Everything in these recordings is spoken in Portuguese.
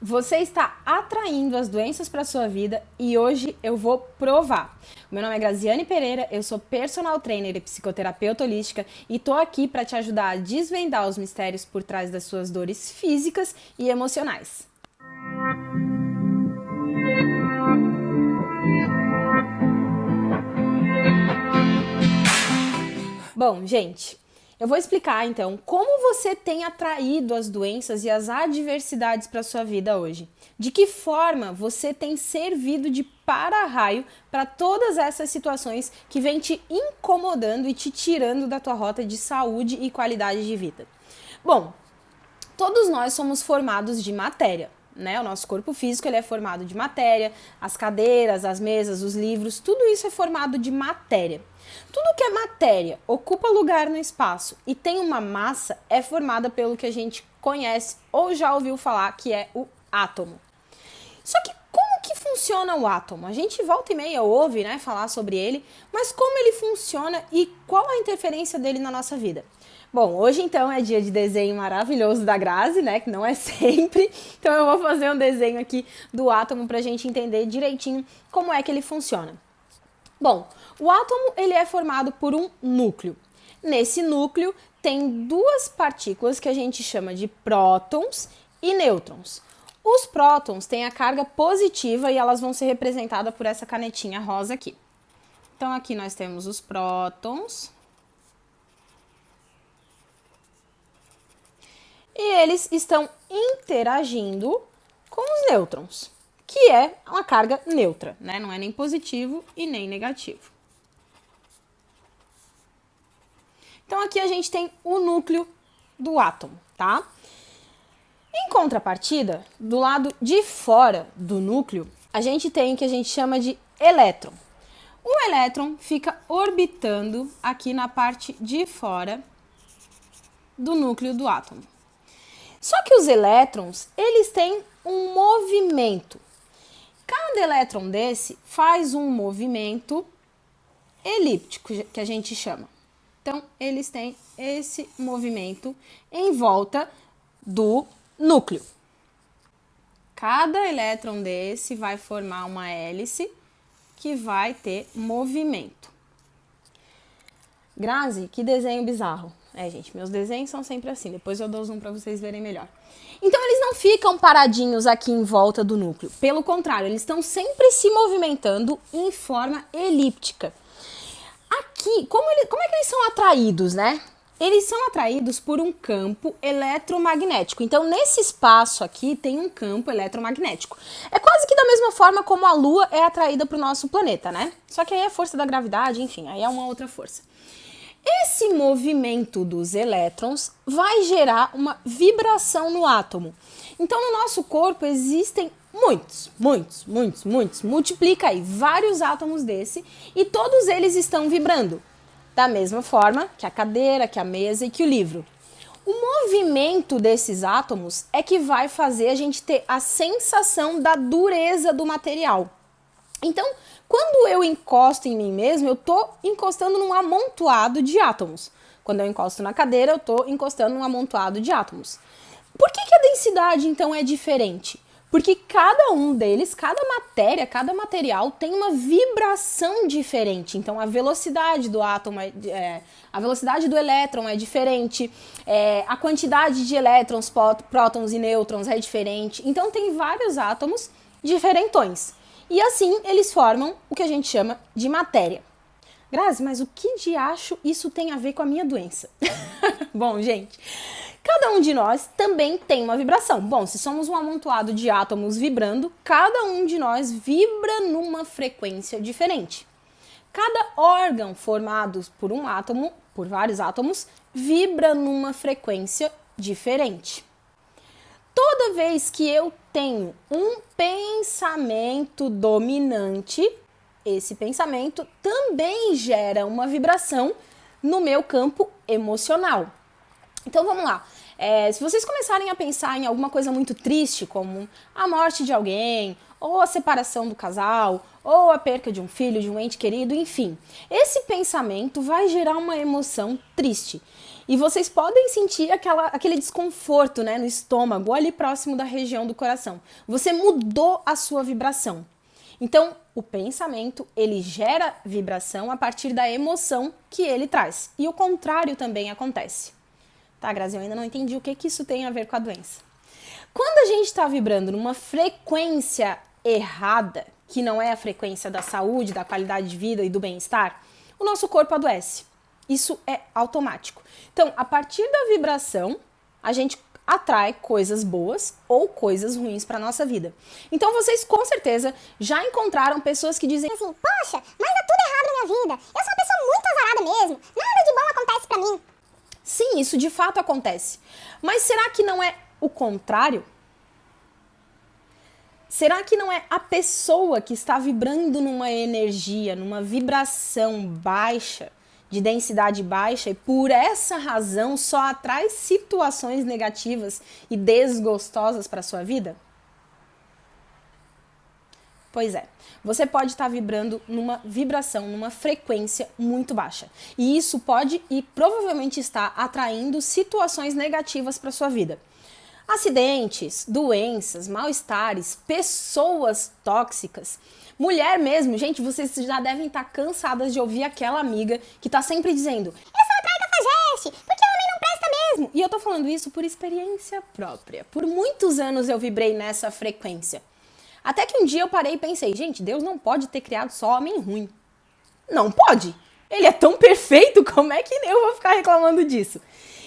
Você está atraindo as doenças para sua vida e hoje eu vou provar. Meu nome é Graziane Pereira, eu sou personal trainer e psicoterapeuta holística e tô aqui para te ajudar a desvendar os mistérios por trás das suas dores físicas e emocionais. Bom, gente, eu vou explicar então como você tem atraído as doenças e as adversidades para sua vida hoje. De que forma você tem servido de para-raio para todas essas situações que vêm te incomodando e te tirando da tua rota de saúde e qualidade de vida. Bom, todos nós somos formados de matéria, né? O nosso corpo físico ele é formado de matéria, as cadeiras, as mesas, os livros, tudo isso é formado de matéria. Tudo que é matéria, ocupa lugar no espaço e tem uma massa é formada pelo que a gente conhece ou já ouviu falar que é o átomo. Só que como que funciona o átomo? A gente volta e meia ouve, né, falar sobre ele, mas como ele funciona e qual a interferência dele na nossa vida? Bom, hoje então é dia de desenho maravilhoso da Grazi, né, que não é sempre, então eu vou fazer um desenho aqui do átomo pra gente entender direitinho como é que ele funciona. Bom, o átomo ele é formado por um núcleo. Nesse núcleo tem duas partículas que a gente chama de prótons e nêutrons. Os prótons têm a carga positiva e elas vão ser representadas por essa canetinha rosa aqui. Então aqui nós temos os prótons. E eles estão interagindo com os nêutrons, que é uma carga neutra, né? Não é nem positivo e nem negativo. Então aqui a gente tem o núcleo do átomo, tá? Em contrapartida, do lado de fora do núcleo, a gente tem o que a gente chama de elétron. O elétron fica orbitando aqui na parte de fora do núcleo do átomo. Só que os elétrons, eles têm um movimento. Cada elétron desse faz um movimento elíptico, que a gente chama. Então, eles têm esse movimento em volta do núcleo. Cada elétron desse vai formar uma hélice que vai ter movimento. Grazi, que desenho bizarro. Gente, meus desenhos são sempre assim, depois eu dou zoom para vocês verem melhor. Então eles não ficam paradinhos aqui em volta do núcleo, pelo contrário, eles estão sempre se movimentando em forma elíptica. Aqui, como é que eles são atraídos, né? Eles são atraídos por um campo eletromagnético. Então, nesse espaço aqui tem um campo eletromagnético. É quase que da mesma forma como a Lua é atraída para o nosso planeta, né? Só que aí é força da gravidade, enfim, aí é uma outra força. Esse movimento dos elétrons vai gerar uma vibração no átomo. Então, no nosso corpo existem multiplica aí vários átomos desse e todos eles estão vibrando. Da mesma forma que a cadeira, que a mesa e que o livro. O movimento desses átomos é que vai fazer a gente ter a sensação da dureza do material. Então, quando eu encosto em mim mesmo, eu tô encostando num amontoado de átomos. Quando eu encosto na cadeira, eu tô encostando num amontoado de átomos. Por que a densidade, então, é diferente? Porque cada um deles, cada matéria, cada material tem uma vibração diferente. Então, a velocidade do átomo, a velocidade do elétron é diferente, a quantidade de elétrons, prótons e nêutrons é diferente. Então, tem vários átomos diferentões. E assim, eles formam o que a gente chama de matéria. Grazi, mas o que de acho isso tem a ver com a minha doença? Bom, gente, cada um de nós também tem uma vibração. Bom, se somos um amontoado de átomos vibrando, cada um de nós vibra numa frequência diferente. Cada órgão formado por um átomo, por vários átomos, vibra numa frequência diferente. Toda vez que eu tenho um pensamento dominante, esse pensamento também gera uma vibração no meu campo emocional. Então vamos lá. Se vocês começarem a pensar em alguma coisa muito triste, como a morte de alguém, ou a separação do casal, ou a perca de um filho, de um ente querido, enfim, esse pensamento vai gerar uma emoção triste. E vocês podem sentir aquele desconforto, né, no estômago, ali próximo da região do coração. Você mudou a sua vibração. Então, o pensamento, ele gera vibração a partir da emoção que ele traz. E o contrário também acontece. Tá, Grazi, eu ainda não entendi o que isso tem a ver com a doença. Quando a gente está vibrando numa frequência errada, que não é a frequência da saúde, da qualidade de vida e do bem-estar, o nosso corpo adoece. Isso é automático. Então, a partir da vibração, a gente atrai coisas boas ou coisas ruins para nossa vida. Então, vocês com certeza já encontraram pessoas que dizem assim, poxa, mas dá tudo errado na minha vida. Eu sou uma pessoa muito azarada mesmo. Nada de bom acontece para mim. Sim, isso de fato acontece. Mas será que não é o contrário? Será que não é a pessoa que está vibrando numa energia, numa vibração baixa, de densidade baixa, e por essa razão só atrai situações negativas e desgostosas para sua vida? Pois é, você pode estar vibrando numa vibração, numa frequência muito baixa. E isso pode e provavelmente está atraindo situações negativas para sua vida. Acidentes, doenças, mal-estares, pessoas tóxicas. Mulher mesmo, gente, vocês já devem estar cansadas de ouvir aquela amiga que tá sempre dizendo: eu só atraio cafajeste, porque homem não presta mesmo. E eu tô falando isso por experiência própria. Por muitos anos eu vibrei nessa frequência. Até que um dia eu parei e pensei: gente, Deus não pode ter criado só homem ruim. Não pode! Ele é tão perfeito, como é que eu vou ficar reclamando disso?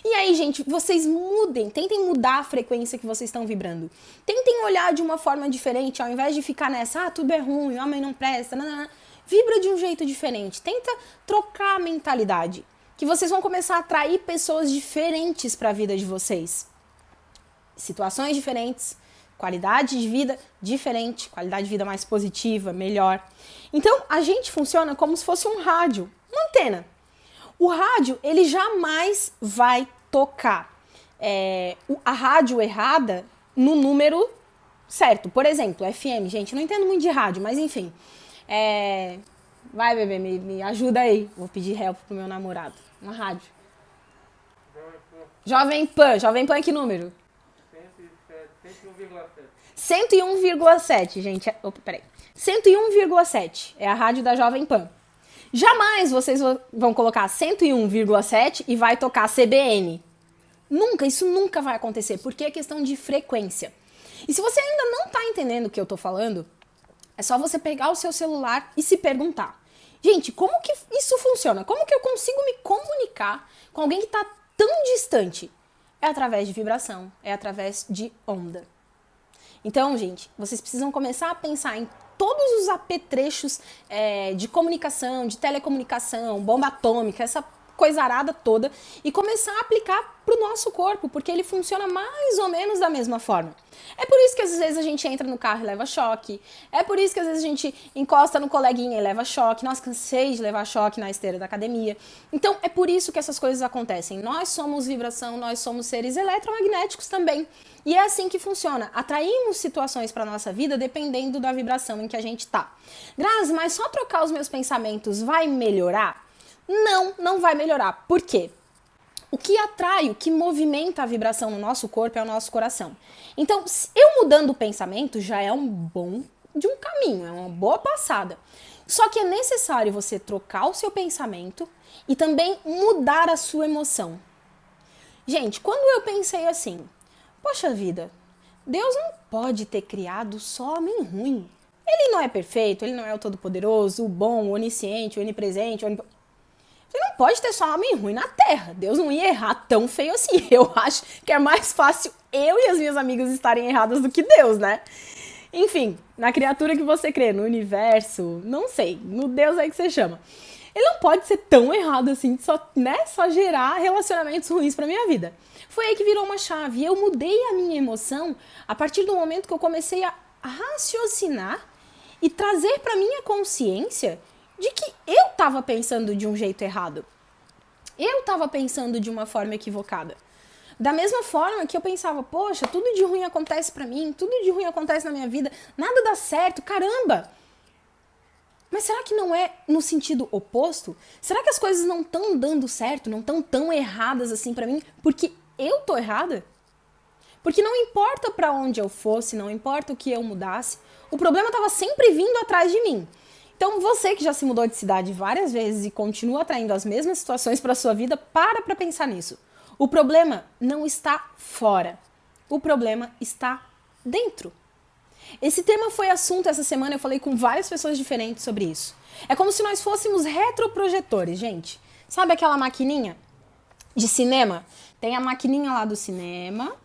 E aí, gente, vocês mudem, tentem mudar a frequência que vocês estão vibrando. Tentem olhar de uma forma diferente, ao invés de ficar nessa, tudo é ruim, homem não presta, não. Vibra de um jeito diferente. Tenta trocar a mentalidade, que vocês vão começar a atrair pessoas diferentes para a vida de vocês. Situações diferentes, qualidade de vida diferente, qualidade de vida mais positiva, melhor. Então, a gente funciona como se fosse um rádio, uma antena. O rádio, ele jamais vai tocar a rádio errada no número certo. Por exemplo, FM, gente, eu não entendo muito de rádio, mas enfim. Vai, bebê, me ajuda aí. Vou pedir help pro meu namorado. Uma rádio. Jovem Pan é que número? 101,7, gente. Opa, peraí. 101,7 é a rádio da Jovem Pan. Jamais vocês vão colocar 101,7 e vai tocar CBN. Nunca, isso nunca vai acontecer, porque é questão de frequência. E se você ainda não está entendendo o que eu estou falando, é só você pegar o seu celular e se perguntar: gente, como que isso funciona? Como que eu consigo me comunicar com alguém que está tão distante? É através de vibração, é através de onda. Então, gente, vocês precisam começar a pensar em todos os apetrechos de comunicação, de telecomunicação, bomba atômica, essa coisarada toda, e começar a aplicar para o nosso corpo, porque ele funciona mais ou menos da mesma forma. É por isso que às vezes a gente entra no carro e leva choque, é por isso que às vezes a gente encosta no coleguinha e leva choque. Nossa, cansei de levar choque na esteira da academia. Então é por isso que essas coisas acontecem. Nós somos vibração, nós somos seres eletromagnéticos também. E é assim que funciona. Atraímos situações para nossa vida dependendo da vibração em que a gente tá. Grazi, mas só trocar os meus pensamentos vai melhorar? Não, não vai melhorar. Por quê? O que atrai, o que movimenta a vibração no nosso corpo é o nosso coração. Então, eu mudando o pensamento já é um bom de um caminho, é uma boa passada. Só que é necessário você trocar o seu pensamento e também mudar a sua emoção. Gente, quando eu pensei assim: poxa vida, Deus não pode ter criado só homem ruim. Ele não é perfeito, ele não é o todo-poderoso, o bom, o onisciente, o onipresente, Ele não pode ter só homem ruim na Terra. Deus não ia errar tão feio assim. Eu acho que é mais fácil eu e as minhas amigas estarem erradas do que Deus, né? Enfim, na criatura que você crê, no universo, não sei, no Deus aí que você chama. Ele não pode ser tão errado assim, só gerar relacionamentos ruins pra minha vida. Foi aí que virou uma chave. E eu mudei a minha emoção a partir do momento que eu comecei a raciocinar e trazer pra minha consciência de que eu estava pensando de um jeito errado. Eu estava pensando de uma forma equivocada. Da mesma forma que eu pensava: poxa, tudo de ruim acontece pra mim, tudo de ruim acontece na minha vida, nada dá certo, caramba! Mas será que não é no sentido oposto? Será que as coisas não estão dando certo, não estão tão erradas assim pra mim porque eu tô errada? Porque não importa pra onde eu fosse, não importa o que eu mudasse, o problema estava sempre vindo atrás de mim. Então você que já se mudou de cidade várias vezes e continua atraindo as mesmas situações pra sua vida, para pensar nisso. O problema não está fora. O problema está dentro. Esse tema foi assunto essa semana, eu falei com várias pessoas diferentes sobre isso. É como se nós fôssemos retroprojetores, gente. Sabe aquela maquininha de cinema? Tem a maquininha lá do cinema.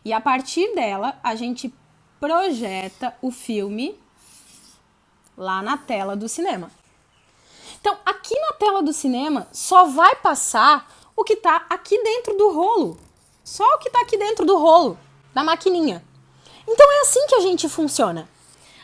E a partir dela, a gente projeta o filme lá na tela do cinema. Então, aqui na tela do cinema, só vai passar o que está aqui dentro do rolo. Só o que está aqui dentro do rolo, da maquininha. Então é assim que a gente funciona.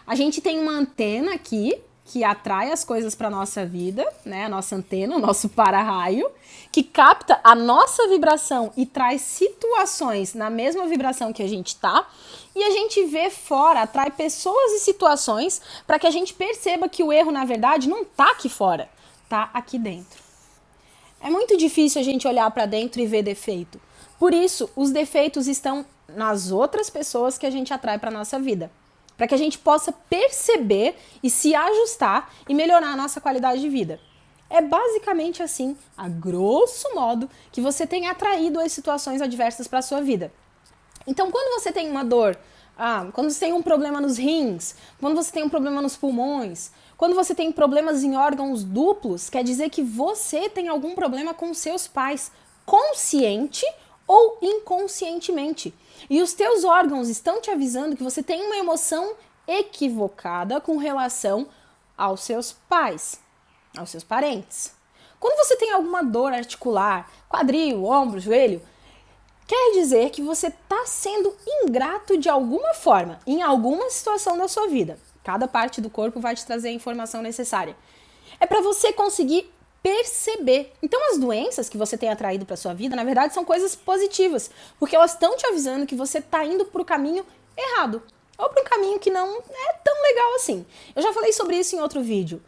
A gente tem uma antena aqui, que atrai as coisas para a nossa vida, né? A nossa antena, o nosso para-raio, que capta a nossa vibração e traz situações na mesma vibração que a gente tá. E a gente vê fora, atrai pessoas e situações para que a gente perceba que o erro, na verdade, não tá aqui fora, tá aqui dentro. É muito difícil a gente olhar para dentro e ver defeito. Por isso, os defeitos estão nas outras pessoas que a gente atrai para nossa vida. Para que a gente possa perceber e se ajustar e melhorar a nossa qualidade de vida. É basicamente assim, a grosso modo, que você tem atraído as situações adversas para a sua vida. Então, quando você tem uma dor, quando você tem um problema nos rins, quando você tem um problema nos pulmões, quando você tem problemas em órgãos duplos, quer dizer que você tem algum problema com seus pais, consciente ou inconscientemente. E os teus órgãos estão te avisando que você tem uma emoção equivocada com relação aos seus pais, aos seus parentes. Quando você tem alguma dor articular, quadril, ombro, joelho, quer dizer que você está sendo ingrato de alguma forma, em alguma situação da sua vida. Cada parte do corpo vai te trazer a informação necessária. É para você conseguir perceber. Então as doenças que você tem atraído para sua vida, na verdade, são coisas positivas, porque elas estão te avisando que você está indo para o caminho errado, ou para um caminho que não é tão legal assim. Eu já falei sobre isso em outro vídeo.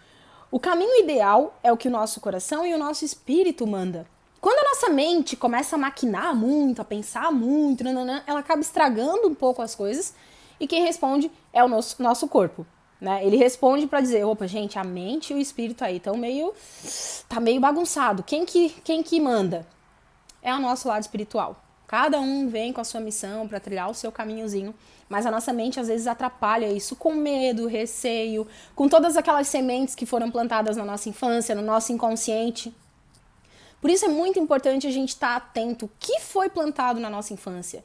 O caminho ideal é o que o nosso coração e o nosso espírito manda. Quando a nossa mente começa a maquinar muito, a pensar muito, ela acaba estragando um pouco as coisas, e quem responde é o nosso corpo. Né? Ele responde para dizer, opa, gente, a mente e o espírito aí tá meio bagunçado. Quem que manda? É o nosso lado espiritual. Cada um vem com a sua missão para trilhar o seu caminhozinho, mas a nossa mente às vezes atrapalha isso com medo, receio, com todas aquelas sementes que foram plantadas na nossa infância, no nosso inconsciente. Por isso é muito importante a gente estar atento o que foi plantado na nossa infância.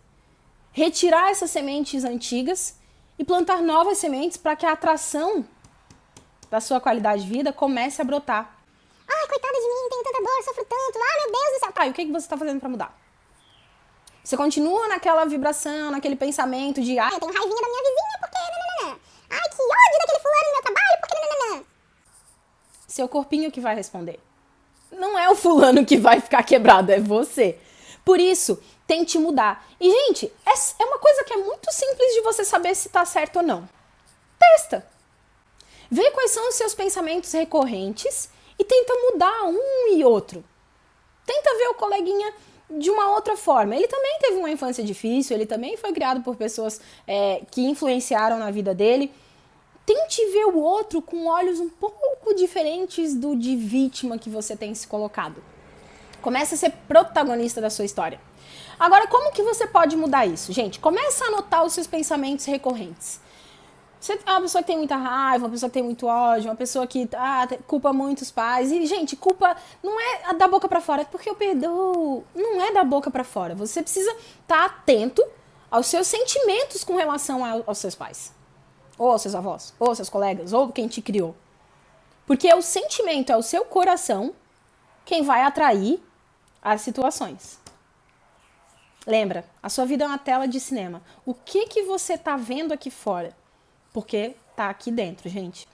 Retirar essas sementes antigas e plantar novas sementes para que a atração da sua qualidade de vida comece a brotar. Ai, coitada de mim, tenho tanta dor, sofro tanto. Ai, meu Deus do céu. E o que você está fazendo para mudar? Você continua naquela vibração, naquele pensamento de eu tenho raivinha da minha vizinha porque nananã. Ai, que ódio daquele fulano no meu trabalho porque nananã. Seu corpinho que vai responder. Não é o fulano que vai ficar quebrado, é você. Por isso, tente mudar. E, gente, é uma coisa que é muito simples de você saber se tá certo ou não. Testa. Vê quais são os seus pensamentos recorrentes e tenta mudar um e outro. Tenta ver o coleguinha de uma outra forma. Ele também teve uma infância difícil, ele também foi criado por pessoas que influenciaram na vida dele. Tente ver o outro com olhos um pouco diferentes do de vítima que você tem se colocado. Comece a ser protagonista da sua história. Agora, como que você pode mudar isso? Gente, começa a anotar os seus pensamentos recorrentes. Você é uma pessoa que tem muita raiva, uma pessoa que tem muito ódio, uma pessoa que culpa muito os pais. E, gente, culpa não é da boca pra fora, é porque eu perdoo. Não é da boca pra fora. Você precisa estar atento aos seus sentimentos com relação aos seus pais. Ou aos seus avós, ou aos seus colegas, ou quem te criou. Porque o sentimento é o seu coração quem vai atrair as situações. Lembra, a sua vida é uma tela de cinema. O que você tá vendo aqui fora? Porque tá aqui dentro, gente.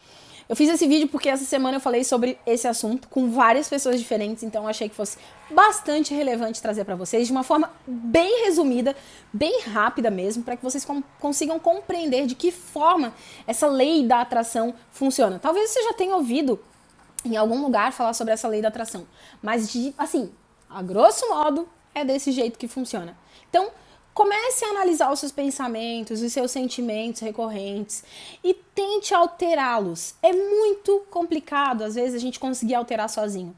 Eu fiz esse vídeo porque essa semana eu falei sobre esse assunto com várias pessoas diferentes, então eu achei que fosse bastante relevante trazer para vocês de uma forma bem resumida, bem rápida mesmo, para que vocês consigam compreender de que forma essa lei da atração funciona. Talvez você já tenha ouvido em algum lugar falar sobre essa lei da atração, mas assim, a grosso modo, é desse jeito que funciona. Então, comece a analisar os seus pensamentos, os seus sentimentos recorrentes e tente alterá-los. É muito complicado, às vezes, a gente conseguir alterar sozinho.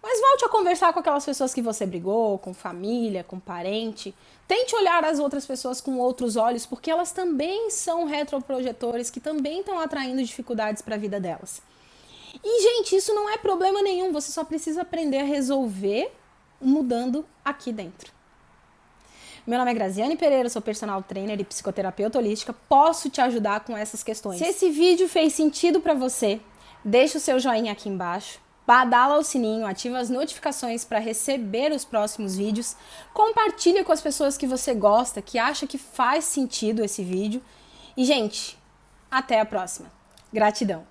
Mas volte a conversar com aquelas pessoas que você brigou, com família, com parente. Tente olhar as outras pessoas com outros olhos, porque elas também são retroprojetores, que também estão atraindo dificuldades para a vida delas. E, gente, isso não é problema nenhum, você só precisa aprender a resolver mudando aqui dentro. Meu nome é Graziane Pereira, sou personal trainer e psicoterapeuta holística. Posso te ajudar com essas questões. Se esse vídeo fez sentido para você, deixa o seu joinha aqui embaixo, badala o sininho, ativa as notificações para receber os próximos vídeos, compartilha com as pessoas que você gosta, que acha que faz sentido esse vídeo. E, gente, até a próxima. Gratidão!